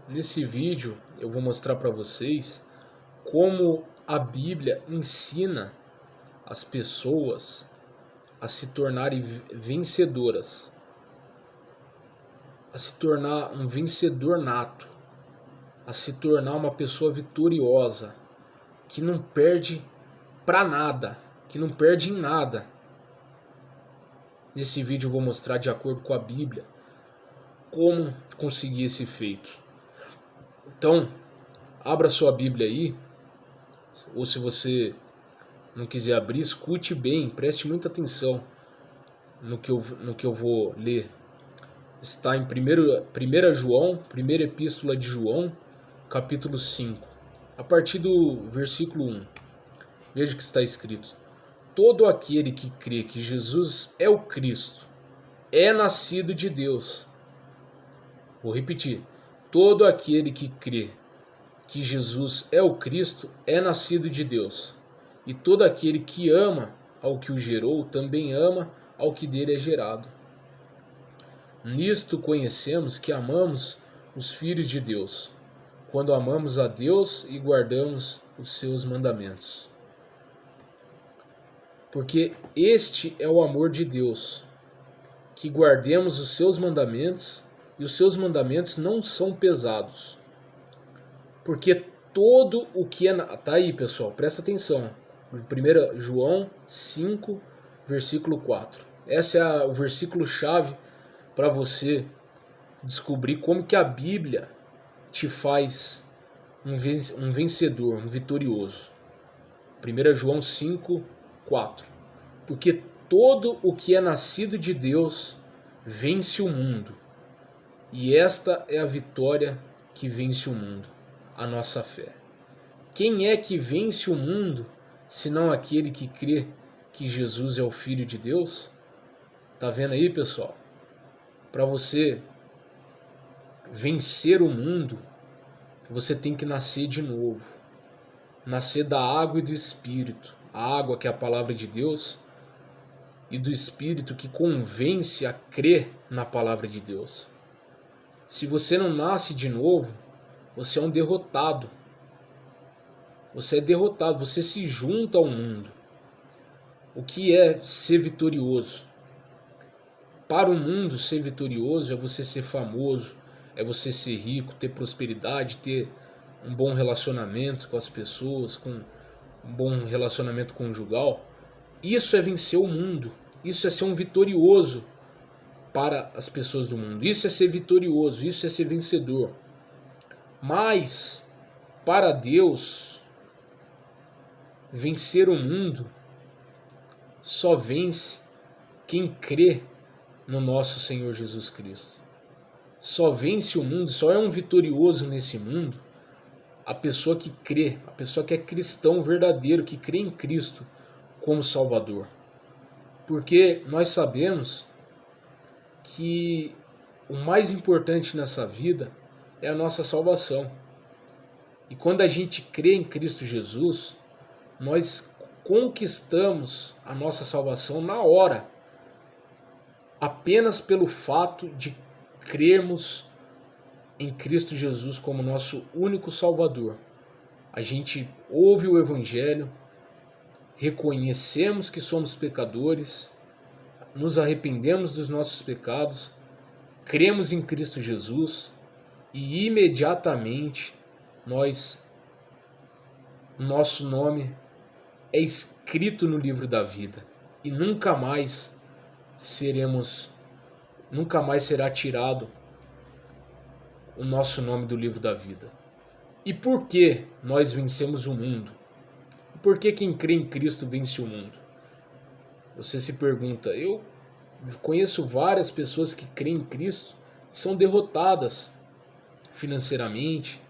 Nesse vídeo eu vou mostrar para vocês como a Bíblia ensina as pessoas a se tornarem vencedoras, a se tornar um vencedor nato, a se tornar uma pessoa vitoriosa, que não perde para nada, que não perde em nada. Nesse vídeo eu vou mostrar, de acordo com a Bíblia, como conseguir esse feito. Então, abra sua Bíblia aí, ou se você não quiser abrir, escute bem, preste muita atenção no que eu vou ler. Está em 1 João, primeira epístola de João, capítulo 5, a partir do versículo 1. Veja o que está escrito: todo aquele que crê que Jesus é o Cristo é nascido de Deus. Vou repetir: todo aquele que crê que Jesus é o Cristo é nascido de Deus. E todo aquele que ama ao que o gerou também ama ao que dele é gerado. Nisto conhecemos que amamos os filhos de Deus, quando amamos a Deus e guardamos os seus mandamentos. Porque este é o amor de Deus, que guardemos os seus mandamentos, e os seus mandamentos não são pesados. Porque todo o que é... Tá aí, pessoal, presta atenção. 1 João 5, versículo 4. Esse é o versículo chave para você descobrir como que a Bíblia te faz um vencedor, um vitorioso. 1 João 5, 4. Porque todo o que é nascido de Deus vence o mundo. E esta é a vitória que vence o mundo, a nossa fé. Quem é que vence o mundo, senão aquele que crê que Jesus é o Filho de Deus? Tá vendo aí, pessoal? Para você vencer o mundo, você tem que nascer de novo. Nascer da água e do Espírito. A água, que é a palavra de Deus, e do Espírito, que convence a crer na palavra de Deus. Se você não nasce de novo, você é um derrotado. Você é derrotado, você se junta ao mundo. O que é ser vitorioso? Para o mundo, ser vitorioso é você ser famoso, é você ser rico, ter prosperidade, ter um bom relacionamento com as pessoas, com um bom relacionamento conjugal. Isso é vencer o mundo. Isso é ser um vitorioso para as pessoas do mundo. Isso é ser vitorioso, isso é ser vencedor. Mas, para Deus, vencer o mundo só vence quem crê no nosso Senhor Jesus Cristo. Só vence o mundo, só é um vitorioso nesse mundo a pessoa que crê, a pessoa que é cristão verdadeiro, que crê em Cristo como Salvador. Porque nós sabemos que o mais importante nessa vida é a nossa salvação. E quando a gente crê em Cristo Jesus, nós conquistamos a nossa salvação na hora, apenas pelo fato de crermos em Cristo Jesus como nosso único Salvador. A gente ouve o Evangelho, reconhecemos que somos pecadores, nos arrependemos dos nossos pecados, cremos em Cristo Jesus e imediatamente nosso nome é escrito no livro da vida e nunca mais será tirado o nosso nome do livro da vida. E por que nós vencemos o mundo? Por que quem crê em Cristo vence o mundo? Você se pergunta. Eu conheço várias pessoas que creem em Cristo e são derrotadas financeiramente,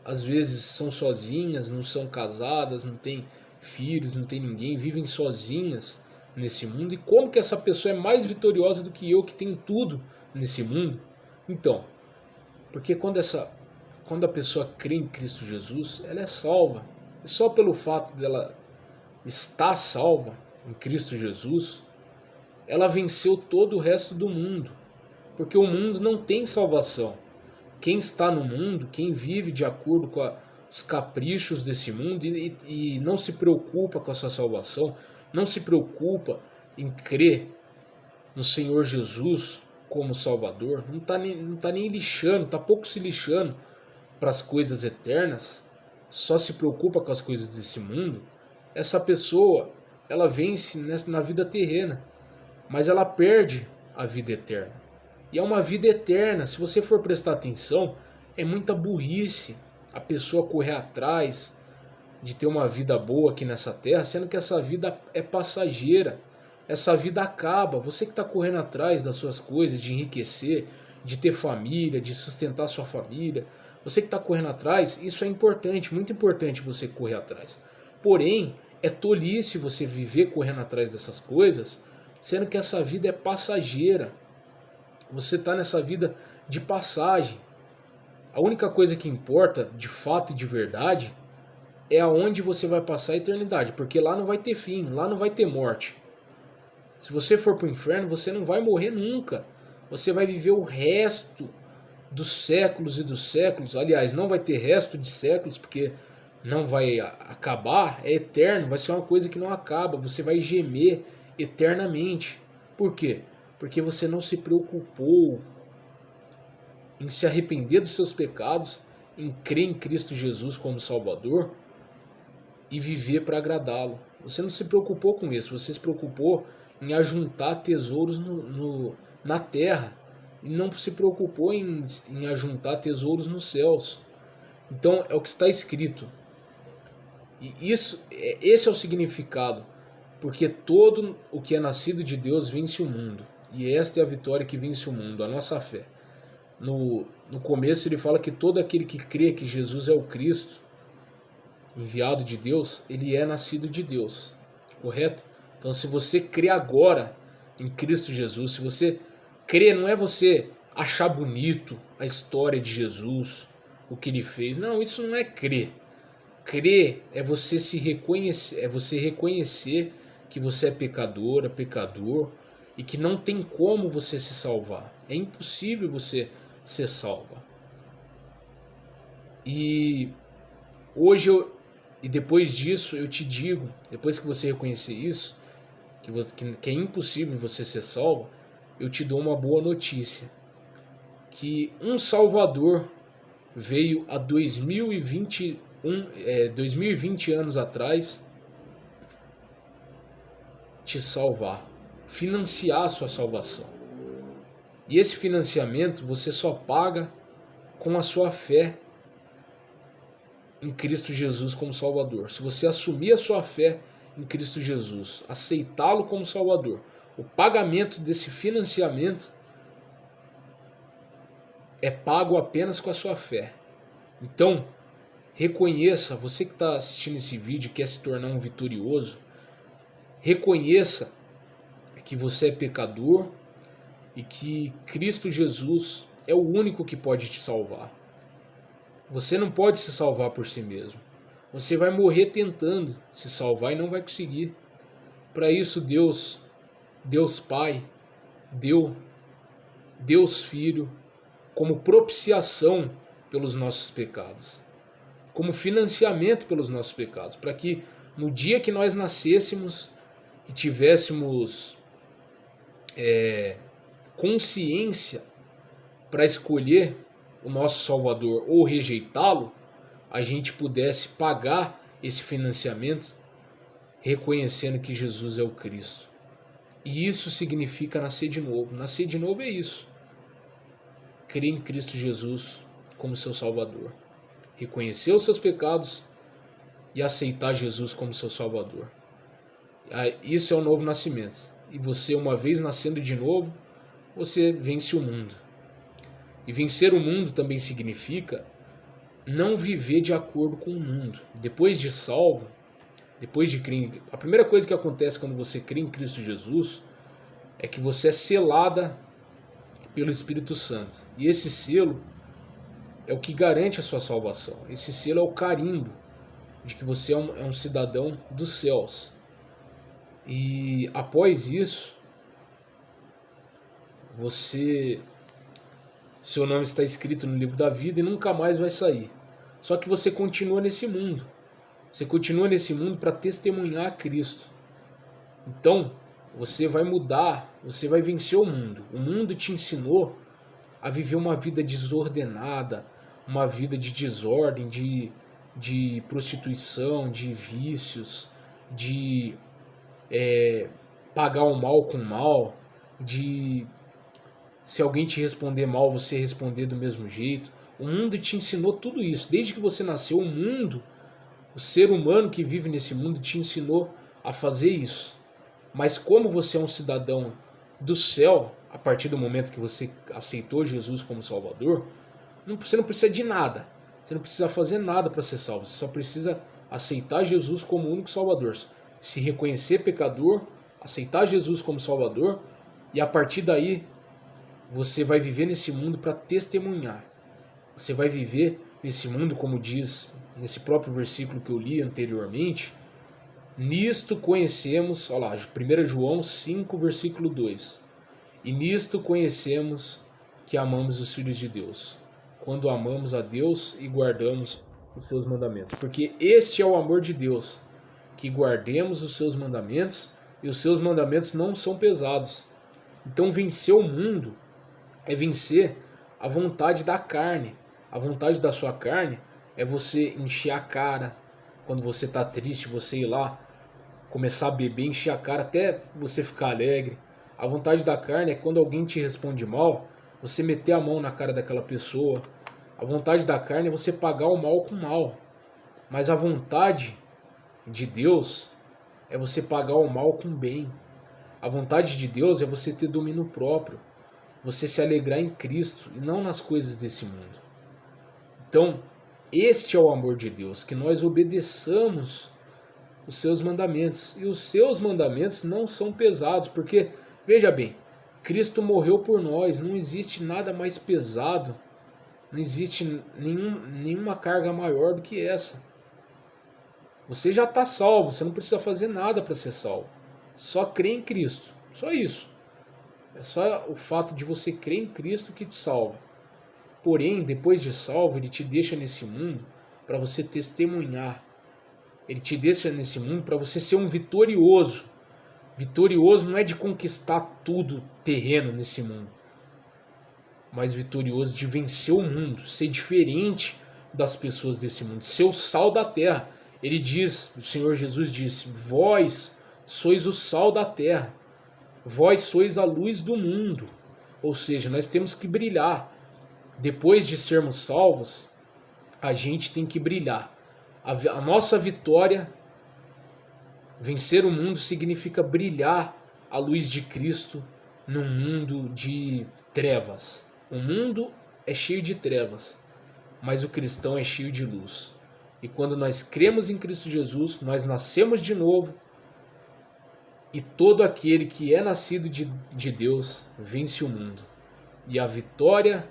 às vezes são sozinhas, não são casadas, não têm filhos, não tem ninguém, vivem sozinhas nesse mundo. E como que essa pessoa é mais vitoriosa do que eu, que tenho tudo nesse mundo? Então, porque quando a pessoa crê em Cristo Jesus, ela é salva. E só pelo fato dela estar salva em Cristo Jesus, ela venceu todo o resto do mundo. Porque o mundo não tem salvação. quem está no mundo, quem vive de acordo com os caprichos desse mundo e não se preocupa com a sua salvação, não se preocupa em crer no Senhor Jesus como Salvador, não tá nem lixando, tá pouco se lixando para as coisas eternas, só se preocupa com as coisas desse mundo, essa pessoa, ela vence na vida terrena, mas ela perde a vida eterna. E é uma vida eterna, se você for prestar atenção, é muita burrice a pessoa correr atrás de ter uma vida boa aqui nessa terra, sendo que essa vida é passageira. Essa vida acaba. Você que está correndo atrás das suas coisas, de enriquecer, de ter família, de sustentar sua família, você que está correndo atrás, isso é importante, muito importante você correr atrás. Porém, é tolice você viver correndo atrás dessas coisas, sendo que essa vida é passageira. Você está nessa vida de passagem. A única coisa que importa, de fato e de verdade, é aonde você vai passar a eternidade, porque lá não vai ter fim, lá não vai ter morte. Se você for para o inferno, você não vai morrer nunca. Você vai viver o resto dos séculos e dos séculos. Aliás, não vai ter resto de séculos, porque não vai acabar, é eterno, vai ser uma coisa que não acaba. Você vai gemer eternamente. Por quê? Porque você não se preocupou em se arrepender dos seus pecados, em crer em Cristo Jesus como Salvador e viver para agradá-lo. Você não se preocupou com isso, você se preocupou em ajuntar tesouros na terra e não se preocupou em ajuntar tesouros nos céus. Então é o que está escrito. E esse é o significado, porque todo o que é nascido de Deus vence o mundo. E esta é a vitória que vence o mundo, a nossa fé. No começo ele fala que todo aquele que crê que Jesus é o Cristo, enviado de Deus, ele é nascido de Deus, correto? Então se você crê agora em Cristo Jesus, se você crê, não é você achar bonito a história de Jesus, o que ele fez, não, isso não é crer. Crer é você se reconhecer, é você reconhecer que você é pecadora, pecador, e que não tem como você se salvar. É impossível você ser salva. E hoje e depois disso eu te digo, depois que você reconhecer isso, que é impossível você ser salvo, eu te dou uma boa notícia. Que um Salvador veio há 2020 anos atrás te salvar, financiar a sua salvação. E esse financiamento você só paga com a sua fé em Cristo Jesus como Salvador. Se você assumir a sua fé em Cristo Jesus, aceitá-lo como Salvador, o pagamento desse financiamento é pago apenas com a sua fé. Então, reconheça, você que está assistindo esse vídeo e quer se tornar um vitorioso, reconheça que você é pecador e que Cristo Jesus é o único que pode te salvar. Você não pode se salvar por si mesmo. Você vai morrer tentando se salvar e não vai conseguir. Para isso Deus Pai, Deus Filho, como propiciação pelos nossos pecados, como financiamento pelos nossos pecados, para que no dia que nós nascêssemos e tivéssemos consciência para escolher o nosso Salvador ou rejeitá-lo, a gente pudesse pagar esse financiamento reconhecendo que Jesus é o Cristo. E isso significa nascer de novo. Nascer de novo é isso. Crer em Cristo Jesus como seu Salvador. Reconhecer os seus pecados e aceitar Jesus como seu Salvador. Isso é o novo nascimento. E você, uma vez nascendo de novo, você vence o mundo. E vencer o mundo também significa não viver de acordo com o mundo. Depois de salvo, depois de crer, a primeira coisa que acontece quando você crê em Cristo Jesus é que você é selada pelo Espírito Santo. E esse selo é o que garante a sua salvação. Esse selo é o carimbo de que você é um cidadão dos céus. E após isso, você Seu nome está escrito no livro da vida e nunca mais vai sair. Só que você continua nesse mundo. Você continua nesse mundo para testemunhar a Cristo. Então, você vai mudar, você vai vencer o mundo. O mundo te ensinou a viver uma vida desordenada, uma vida de desordem, de prostituição, de vícios, de pagar o mal com o mal, de se alguém te responder mal, você responder do mesmo jeito. O mundo te ensinou tudo isso. Desde que você nasceu, o mundo, o ser humano que vive nesse mundo te ensinou a fazer isso. Mas como você é um cidadão do céu, a partir do momento que você aceitou Jesus como Salvador, você não precisa de nada. Você não precisa fazer nada para ser salvo. Você só precisa aceitar Jesus como único Salvador. Se reconhecer pecador, aceitar Jesus como Salvador, e a partir daí você vai viver nesse mundo para testemunhar. Você vai viver nesse mundo, como diz nesse próprio versículo que eu li anteriormente. Nisto conhecemos, olha lá, 1 João 5, versículo 2. E nisto conhecemos que amamos os filhos de Deus, quando amamos a Deus e guardamos os seus mandamentos. Porque este é o amor de Deus, que guardemos os seus mandamentos, e os seus mandamentos não são pesados. Então vencer o mundo é vencer a vontade da carne. A vontade da sua carne é você encher a cara. Quando você está triste, você ir lá, começar a beber, encher a cara até você ficar alegre. A vontade da carne é quando alguém te responde mal, você meter a mão na cara daquela pessoa. A vontade da carne é você pagar o mal com o mal. Mas a vontade de Deus é você pagar o mal com o bem. A vontade de Deus é você ter domínio próprio. Você se alegrar em Cristo e não nas coisas desse mundo. Então, este é o amor de Deus, que nós obedeçamos os seus mandamentos. E os seus mandamentos não são pesados, porque, veja bem, Cristo morreu por nós, não existe nada mais pesado, não existe nenhuma carga maior do que essa. Você já está salvo, você não precisa fazer nada para ser salvo. Só crer em Cristo, só isso. É só o fato de você crer em Cristo que te salva. Porém, depois de salvo, Ele te deixa nesse mundo para você testemunhar. Ele te deixa nesse mundo para você ser um vitorioso. Vitorioso não é de conquistar tudo terreno nesse mundo, mas vitorioso de vencer o mundo, ser diferente das pessoas desse mundo, ser o sal da terra. Ele diz, o Senhor Jesus disse, vós sois o sal da terra, vós sois a luz do mundo. Ou seja, nós temos que brilhar. Depois de sermos salvos, a gente tem que brilhar. A nossa vitória, vencer o mundo, significa brilhar a luz de Cristo num mundo de trevas. O mundo é cheio de trevas, mas o cristão é cheio de luz. E quando nós cremos em Cristo Jesus, nós nascemos de novo, e todo aquele que é nascido de Deus vence o mundo. E a vitória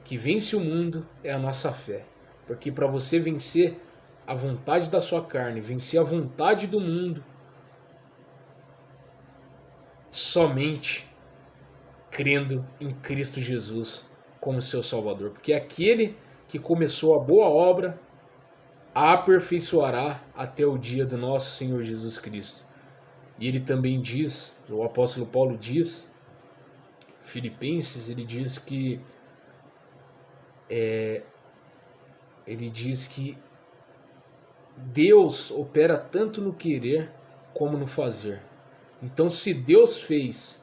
que vence o mundo é a nossa fé. Porque para você vencer a vontade da sua carne, vencer a vontade do mundo, somente crendo em Cristo Jesus como seu Salvador. Porque aquele que começou a boa obra a aperfeiçoará até o dia do nosso Senhor Jesus Cristo. E ele também diz, o apóstolo Paulo diz, Filipenses, ele diz que Deus opera tanto no querer como no fazer. Então, se Deus fez,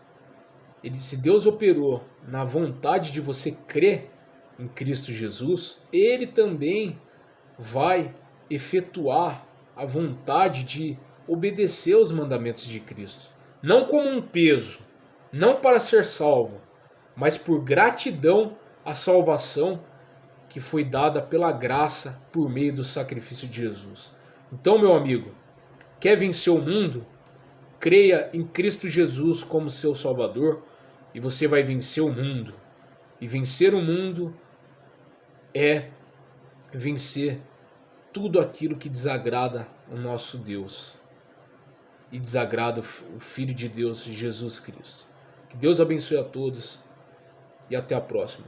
se Deus operou na vontade de você crer em Cristo Jesus, Ele também vai efetuar a vontade de obedecer os mandamentos de Cristo. Não como um peso, não para ser salvo, mas por gratidão à salvação que foi dada pela graça por meio do sacrifício de Jesus. Então, meu amigo, quer vencer o mundo? Creia em Cristo Jesus como seu Salvador e você vai vencer o mundo. E vencer o mundo é vencer tudo aquilo que desagrada o nosso Deus e desagrada o Filho de Deus, Jesus Cristo. Que Deus abençoe a todos e até a próxima.